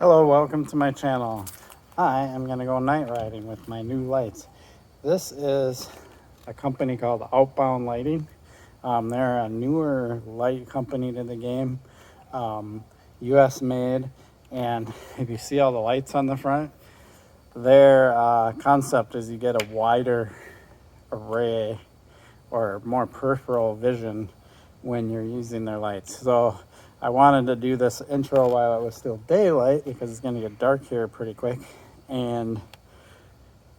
Hello, welcome to my channel. I am going to go night riding with my new lights. This is a company called Outbound Lighting. They're a newer light company to the game, US made, and if you see all the lights on the front, their concept is you get a wider array or more peripheral vision when you're using their lights. So I wanted to do this intro while it was still daylight because it's going to get dark here pretty quick. And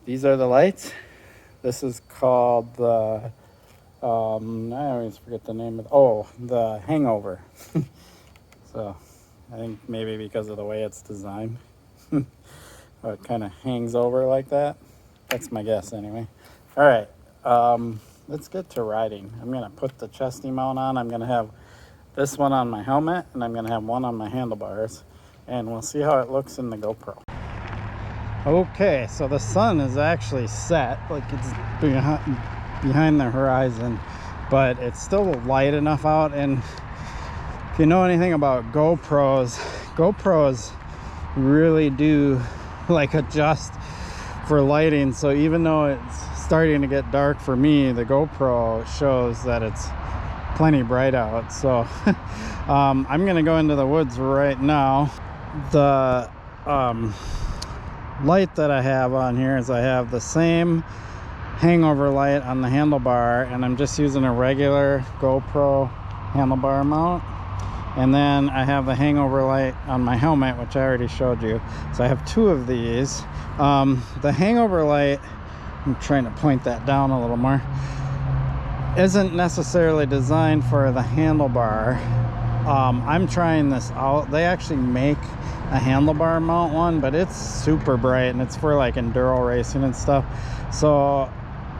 these are the lights. This is called the, I always forget the name of the Hangover. So I think maybe because of the way it's designed, it kind of hangs over like that. That's my guess anyway. All right, let's get to riding. I'm going to put the chesty mount on. I'm going to have this one on my helmet, and I'm going to have one on my handlebars, and we'll see how it looks in the GoPro. Okay, so the sun is actually set, like it's behind the horizon, but it's still light enough out. And if you know anything about GoPros really do like adjust for lighting. So even though it's starting to get dark for me, the GoPro shows that it's plenty bright out. So I'm gonna go into the woods right now. The light that I have on here is I have the same Hangover light on the handlebar, and I'm just using a regular GoPro handlebar mount. And then I have the Hangover light on my helmet, which I already showed you. So I have two of these. The Hangover light, I'm trying to point that down a little more, isn't necessarily designed for the handlebar. I'm trying this out. They actually make a handlebar mount one, but it's super bright and it's for like enduro racing and stuff. So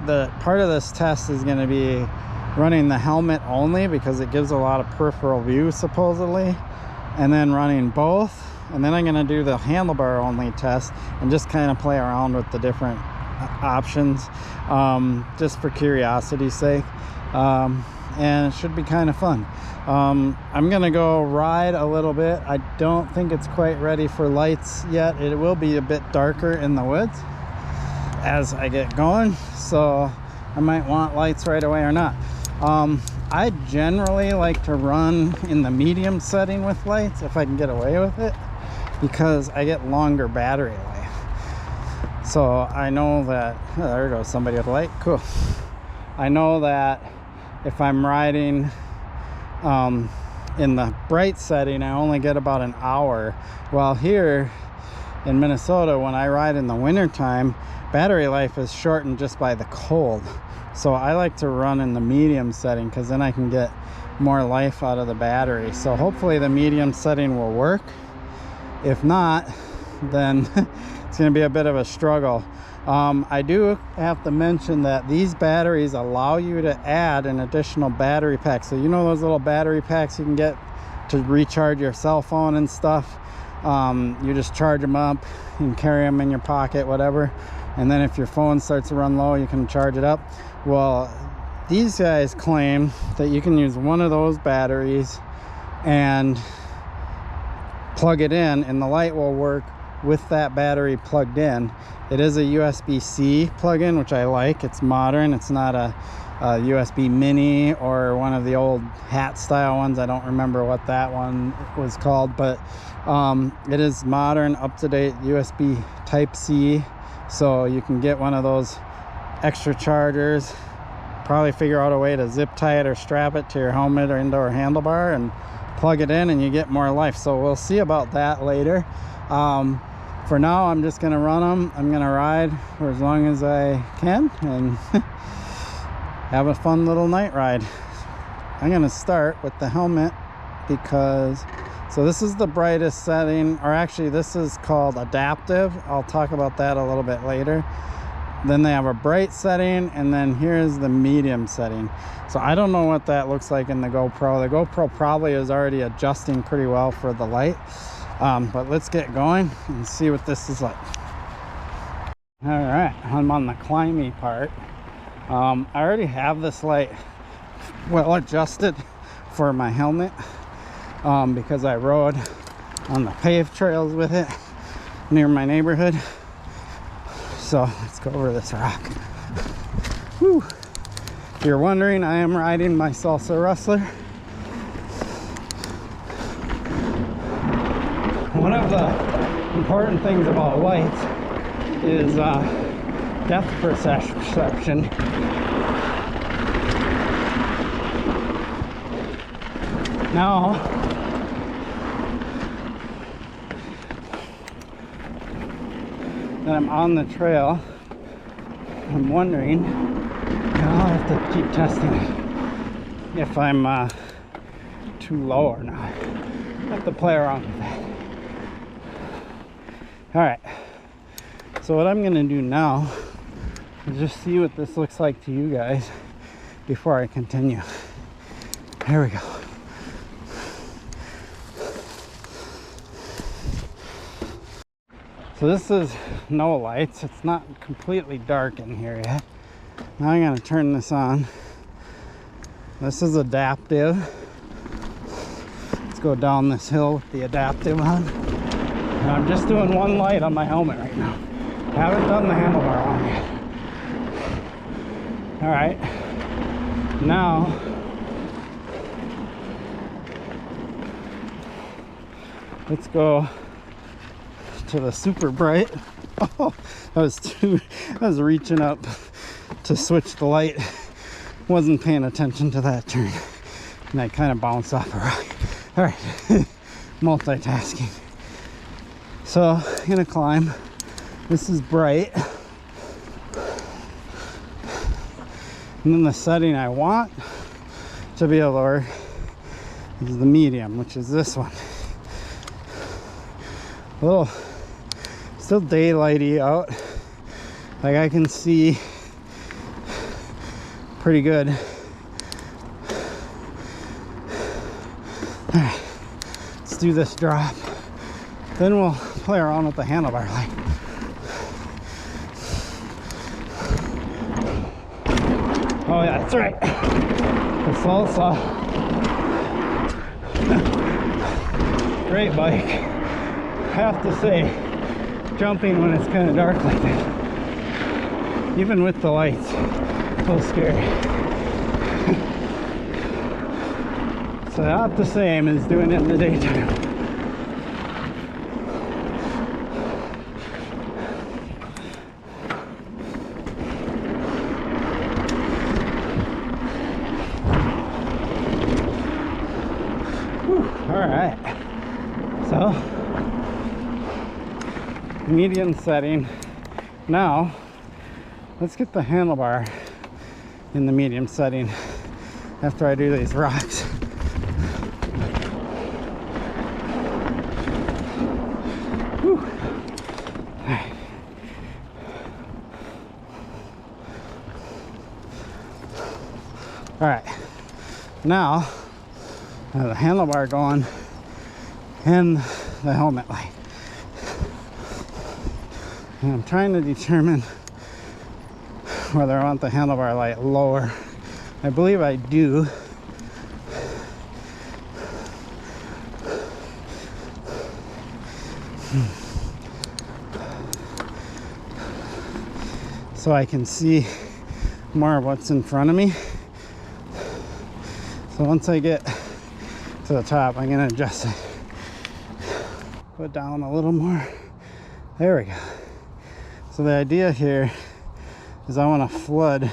the part of this test is going to be running the helmet only because it gives a lot of peripheral view supposedly, and then running both, and then I'm going to do the handlebar only test and just kind of play around with the different options, just for curiosity's sake. And it should be kind of fun. I'm gonna go ride a little bit. I don't think it's quite ready for lights yet. It will be a bit darker in the woods as I get going, so I might want lights right away or not. I generally like to run in the medium setting with lights if I can get away with it, because I get longer battery life. So I know that, oh, there goes somebody with a light, cool. I know that if I'm riding in the bright setting, I only get about an hour. While here in Minnesota, when I ride in the winter time, battery life is shortened just by the cold. So I like to run in the medium setting because then I can get more life out of the battery. So hopefully the medium setting will work. If not, then it's going to be a bit of a struggle. I do have to mention that these batteries allow you to add an additional battery pack. So you know those little battery packs you can get to recharge your cell phone and stuff? You just charge them up, you can carry them in your pocket, whatever, and then if your phone starts to run low, you can charge it up. Well, these guys claim that you can use one of those batteries and plug it in, and the light will work with that battery plugged in. It is a USB-C plug-in, which I like. It's modern. It's not a USB mini or one of the old hat style ones. I don't remember what that one was called, but it is modern, up-to-date USB Type-C. So you can get one of those extra chargers, probably figure out a way to zip tie it or strap it to your helmet or indoor handlebar and plug it in, and you get more life. So we'll see about that later. For now, I'm just gonna run them. I'm gonna ride for as long as I can and have a fun little night ride. I'm gonna start with the helmet because, so this is the brightest setting, or actually this is called adaptive. I'll talk about that a little bit later. Then they have a bright setting, and then here's the medium setting. So I don't know what that looks like in the GoPro. The GoPro probably is already adjusting pretty well for the light. But let's get going and see what this is like. All right, I'm on the climby part. I already have this light well adjusted for my helmet because I rode on the paved trails with it near my neighborhood. So let's go over this rock. Whew. If you're wondering, I am riding my Salsa Rustler. One of the important things about lights is depth perception. Now, that I'm on the trail, I'm wondering, I'll have to keep testing if I'm too low or not. I have to play around with that. Alright, so what I'm going to do now is just see what this looks like to you guys before I continue. Here we go. So this is no lights. It's not completely dark in here yet. Now I'm going to turn this on. This is adaptive. Let's go down this hill with the adaptive on. And I'm just doing one light on my helmet right now. Haven't done the handlebar on yet. Alright. Now let's go to the super bright. Oh, I was reaching up to switch the light. Wasn't paying attention to that turn. And I kind of bounced off a rock. Alright. Multitasking. So I'm gonna climb. This is bright. And then the setting I want to be able to work is the medium, which is this one. A little still daylighty out. Like I can see pretty good. Alright, let's do this drop. Then we'll play around with the handlebar light. Oh yeah, that's right. The Salsa. Great bike. I have to say, jumping when it's kind of dark like that, even with the lights, a little scary. So not the same as doing it in the daytime. Alright, so medium setting. Now let's get the handlebar in the medium setting after I do these rocks. Whew. Alright. Alright, now I have the handlebar going and the helmet light. And I'm trying to determine whether I want the handlebar light lower. I believe I do. So I can see more of what's in front of me. So once I get to the top, I'm going to adjust it. Put down a little more. There we go. So the idea here is I want to flood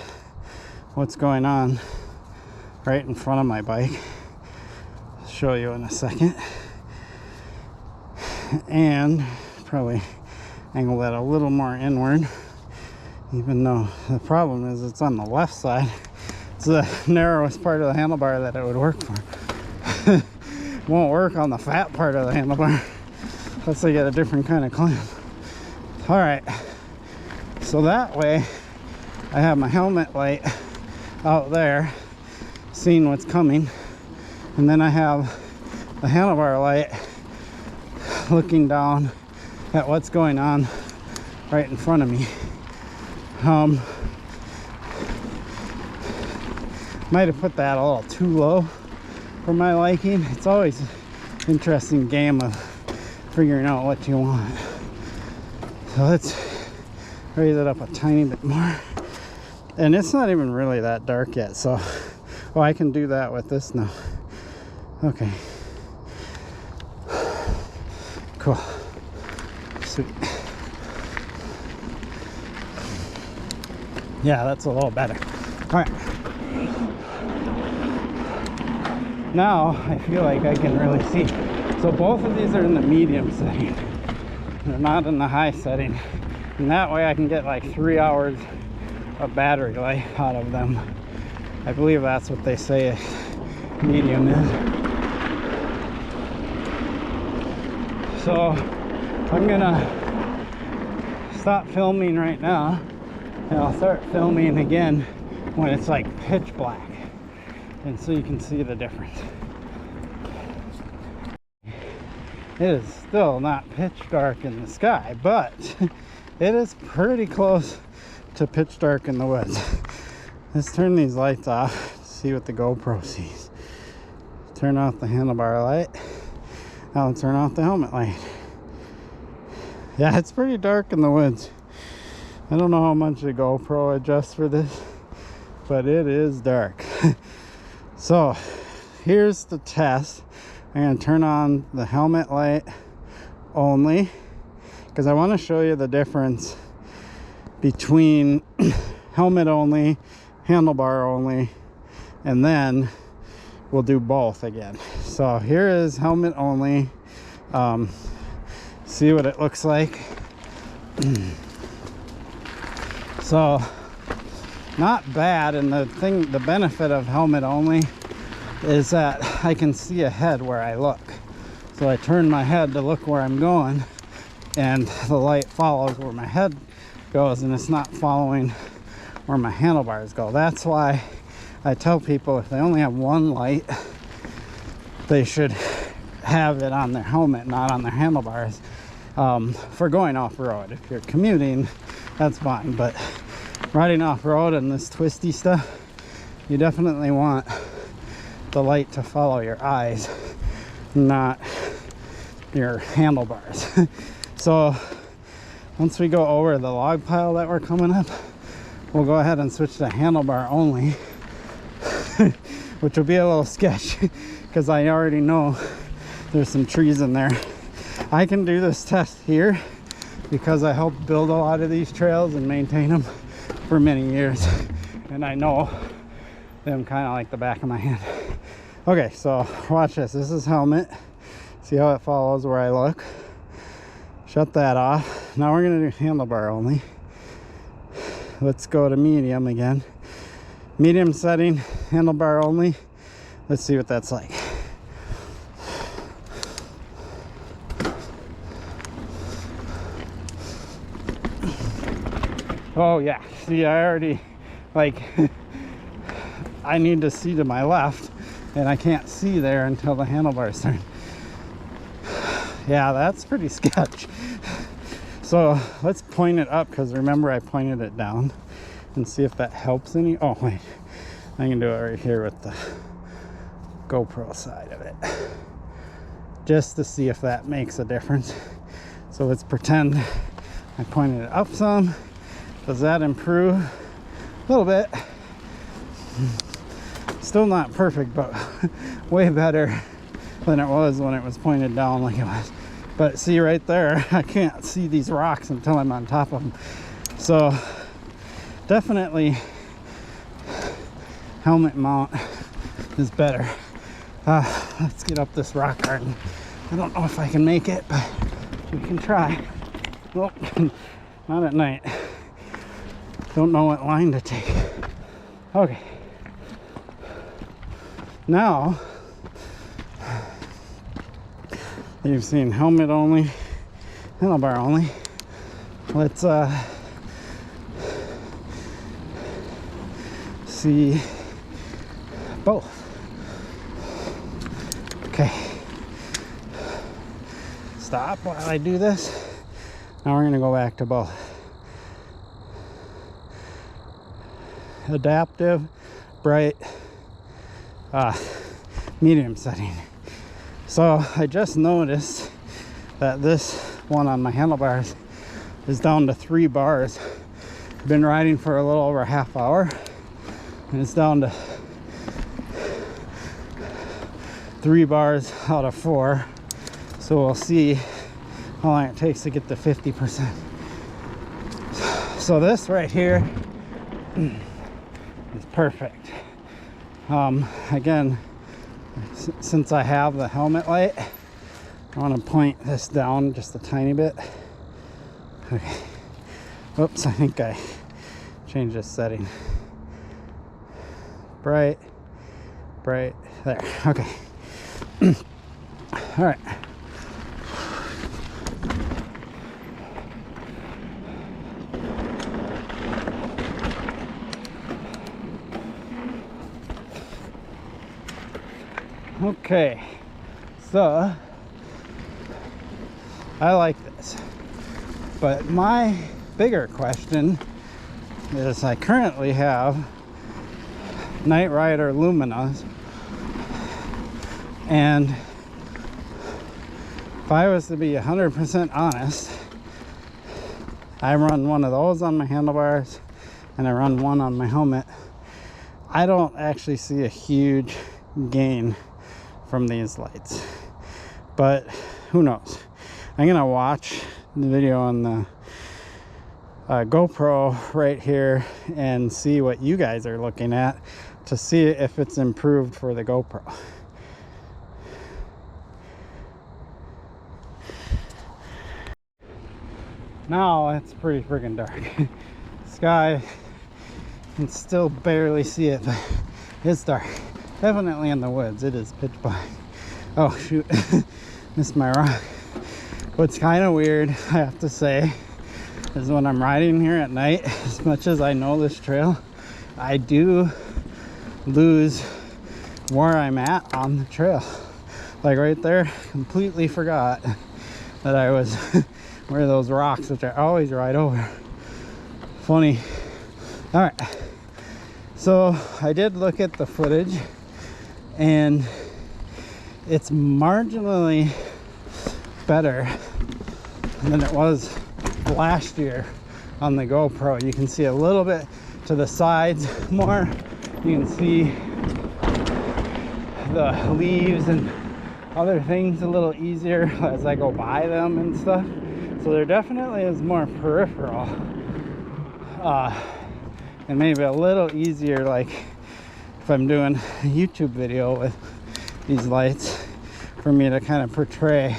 what's going on right in front of my bike. I'll show you in a second. And probably angle that a little more inward, even though the problem is it's on the left side. It's the narrowest part of the handlebar that it would work for. Won't work on the fat part of the handlebar unless I get a different kind of clamp. All right, so that way I have my helmet light out there seeing what's coming, and then I have the handlebar light looking down at what's going on right in front of me. Might have put that a little too low for my liking. It's always an interesting game of figuring out what you want. So let's raise it up a tiny bit more. And it's not even really that dark yet, so oh, I can do that with this now. Okay, cool, sweet. Yeah, that's a little better. All right, now I feel like I can really see. So both of these are in the medium setting. They're not in the high setting. And that way I can get like 3 hours of battery life out of them. I believe that's what they say medium is. So I'm gonna stop filming right now, and I'll start filming again when it's like pitch black, and so you can see the difference. It is still not pitch dark in the sky, but it is pretty close to pitch dark in the woods. Let's turn these lights off, see what the GoPro sees. Turn off the handlebar light. Now let's turn off the helmet light. Yeah, it's pretty dark in the woods. I don't know how much the GoPro adjusts for this, but it is dark. So here's the test. I'm going to turn on the helmet light only, because I want to show you the difference between helmet only, handlebar only, and then we'll do both again. So here is helmet only. See what it looks like. So not bad, and the benefit of helmet only is that I can see ahead where I look. So I turn my head to look where I'm going, and the light follows where my head goes, and it's not following where my handlebars go. That's why I tell people if they only have one light, they should have it on their helmet, not on their handlebars, for going off-road. If you're commuting, that's fine, but riding off-road and this twisty stuff, you definitely want the light to follow your eyes, not your handlebars. So once we go over the log pile that we're coming up, we'll go ahead and switch to handlebar only, which will be a little sketch because I already know there's some trees in there. I can do this test here because I helped build a lot of these trails and maintain them for many years, and I know them kind of like the back of my hand. Okay, so watch this. This is helmet. See how it follows where I look. Shut that off. Now we're gonna do handlebar only. Let's go to medium again. Medium setting, handlebar only. Let's see what that's like. Oh yeah, see, I already, like, I need to see to my left, and I can't see there until the handlebars turn. Yeah, that's pretty sketch. So let's point it up, because remember I pointed it down, and see if that helps any. Oh wait, I can do it right here with the GoPro side of it, just to see if that makes a difference. So let's pretend I pointed it up some. Does that improve? A little bit. Still not perfect, but way better than it was when it was pointed down like it was. But see right there, I can't see these rocks until I'm on top of them. So definitely helmet mount is better. Let's get up this rock garden. I don't know if I can make it, but we can try. Well, not at night. Don't know what line to take. Okay. Now, you've seen helmet only, handlebar only. Let's see both. Okay. Stop while I do this. Now we're gonna go back to both. Adaptive, bright, medium setting. So I just noticed that this one on my handlebars is down to 3 bars. I've been riding for a little over a half hour, and it's down to 3 bars out of 4. So we'll see how long it takes to get to 50%. So this right here is perfect. Again, since I have the helmet light, I want to point this down just a tiny bit. Okay. Oops, I think I changed this setting. Bright, there. Okay. All right. Okay, so I like this, but my bigger question is I currently have Night Rider Luminas, and if I was to be 100% honest, I run one of those on my handlebars and I run one on my helmet. I don't actually see a huge gain from these lights, but who knows. I'm gonna watch the video on the GoPro right here and see what you guys are looking at to see if it's improved for the GoPro. Now it's pretty freaking dark. Sky, you can still barely see it, but it's dark. Definitely in the woods. It is pitch black. Oh shoot, missed my rock. What's kind of weird, I have to say, is when I'm riding here at night, as much as I know this trail, I do lose where I'm at on the trail. Like right there, completely forgot that I was where those rocks, which I always ride over. Funny. All right, so I did look at the footage, and it's marginally better than it was last year on the GoPro. You can see a little bit to the sides more. You can see the leaves and other things a little easier as I go by them and stuff. So there definitely is more peripheral, and maybe a little easier, like if I'm doing a YouTube video with these lights, for me to kind of portray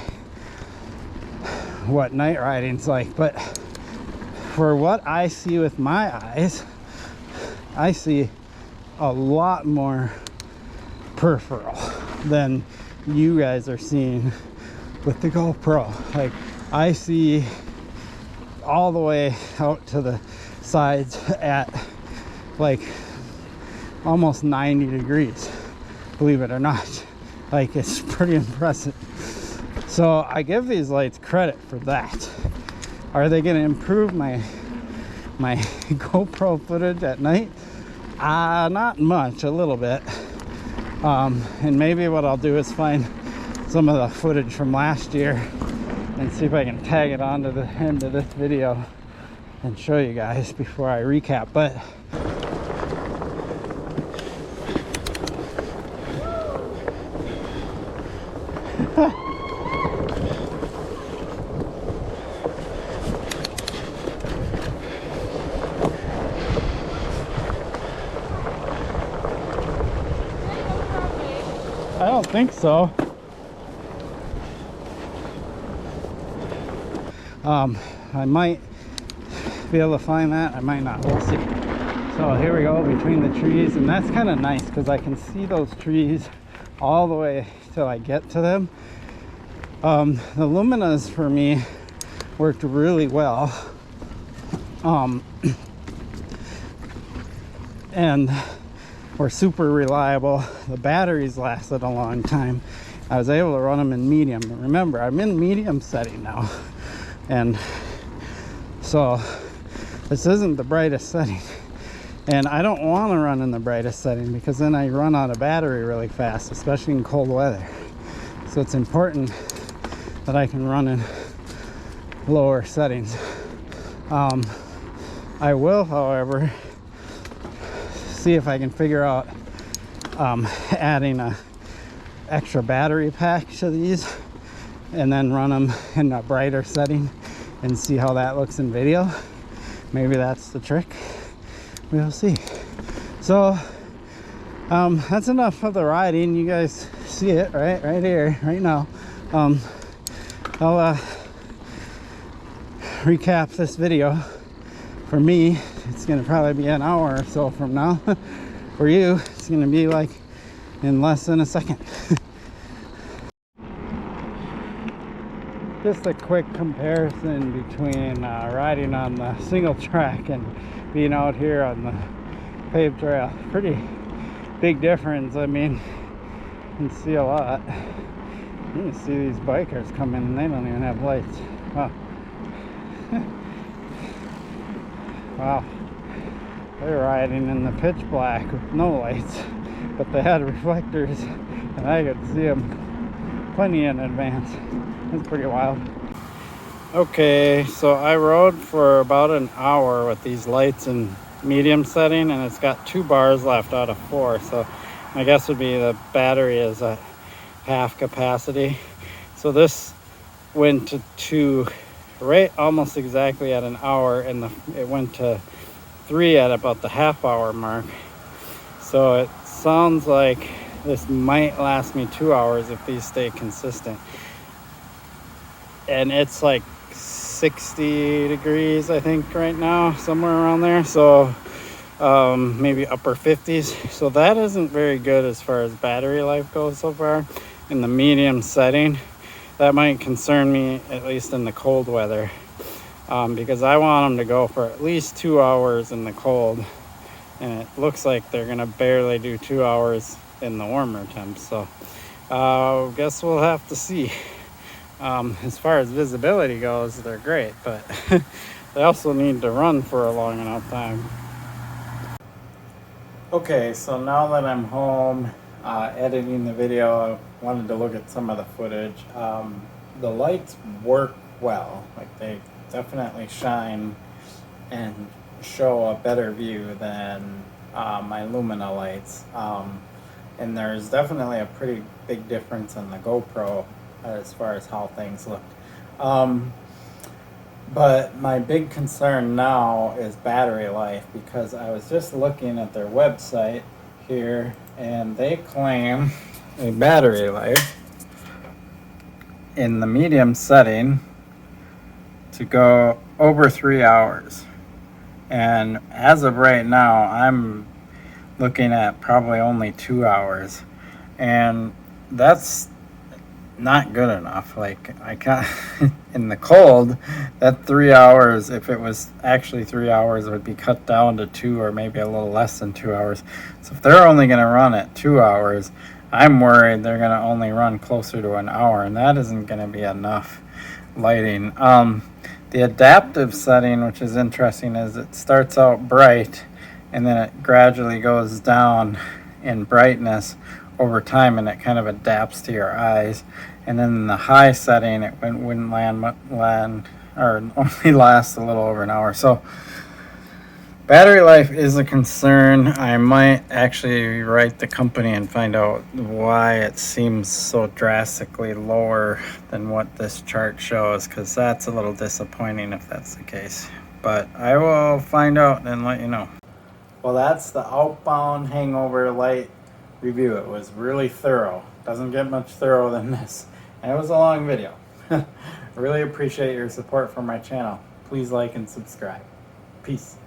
what night riding's like. But for what I see with my eyes, I see a lot more peripheral than you guys are seeing with the GoPro. Like, I see all the way out to the sides at like almost 90 degrees, believe it or not. Like, it's pretty impressive. So I give these lights credit for that. Are they going to improve my GoPro footage at night? Not much, a little bit. And maybe what I'll do is find some of the footage from last year and see if I can tag it onto the end of this video and show you guys before I recap. But I don't think so. I might be able to find that. I might not. We'll see. So here we go between the trees, and that's kind of nice because I can see those trees all the way till I get to them. The Luminas for me worked really well. And were super reliable. The batteries lasted a long time. I was able to run them in medium. Remember, I'm in medium setting now, and so this isn't the brightest setting, and I don't want to run in the brightest setting because then I run out of battery really fast, especially in cold weather. So it's important that I can run in lower settings. I will, however, see if I can figure out adding a extra battery pack to these and then run them in a brighter setting and see how that looks in video. Maybe that's the trick. We'll see. So that's enough of the riding. You guys see it right here, right now. I'll recap this video. For me, it's gonna probably be an hour or so from now. For you, it's gonna be like in less than a second. Just a quick comparison between riding on the Singletrack and being out here on the paved trail. Pretty big difference. I mean, you can see a lot. You can see these bikers coming and they don't even have lights. Wow. Wow. They're riding in the pitch black with no lights, but they had reflectors and I could see them plenty in advance. It's pretty wild. Okay, so I rode for about an hour with these lights in medium setting, and it's got 2 bars left out of 4, so I guess would be the battery is at half capacity. So this went to 2 right almost exactly at an hour, and it went to 3 at about the half-hour mark. So it sounds like this might last me 2 hours if these stay consistent. And it's like 60 degrees, I think, right now, somewhere around there. So maybe upper 50s. So that isn't very good as far as battery life goes so far in the medium setting. That might concern me, at least in the cold weather, because I want them to go for at least 2 hours in the cold, and it looks like they're gonna barely do 2 hours in the warmer temps. So guess we'll have to see. As far as visibility goes, they're great, but they also need to run for a long enough time. Okay, so now that I'm home editing the video, I wanted to look at some of the footage. The lights work well, like they definitely shine and show a better view than my Lumina lights. And there's definitely a pretty big difference in the GoPro as far as how things look. But my big concern now is battery life, because I was just looking at their website here and they claim a battery life in the medium setting to go over 3 hours. And as of right now, I'm looking at probably only 2 hours. And that's not good enough. Like, I can't in the cold, that 3 hours, if it was actually 3 hours, it would be cut down to 2 or maybe a little less than 2 hours. So if they're only going to run at 2 hours, I'm worried they're going to only run closer to an hour, and that isn't going to be enough lighting. The adaptive setting, which is interesting, is it starts out bright and then it gradually goes down in brightness over time, and it kind of adapts to your eyes. And then in the high setting, it wouldn't land or only lasts a little over an hour. So battery life is a concern. I might actually write the company and find out why it seems so drastically lower than what this chart shows, because that's a little disappointing if that's the case. But I will find out and let you know. Well, that's the Outbound Hangover light review. It was really thorough. Doesn't get much thorough than this. And it was a long video. I really appreciate your support for my channel. Please like and subscribe. Peace.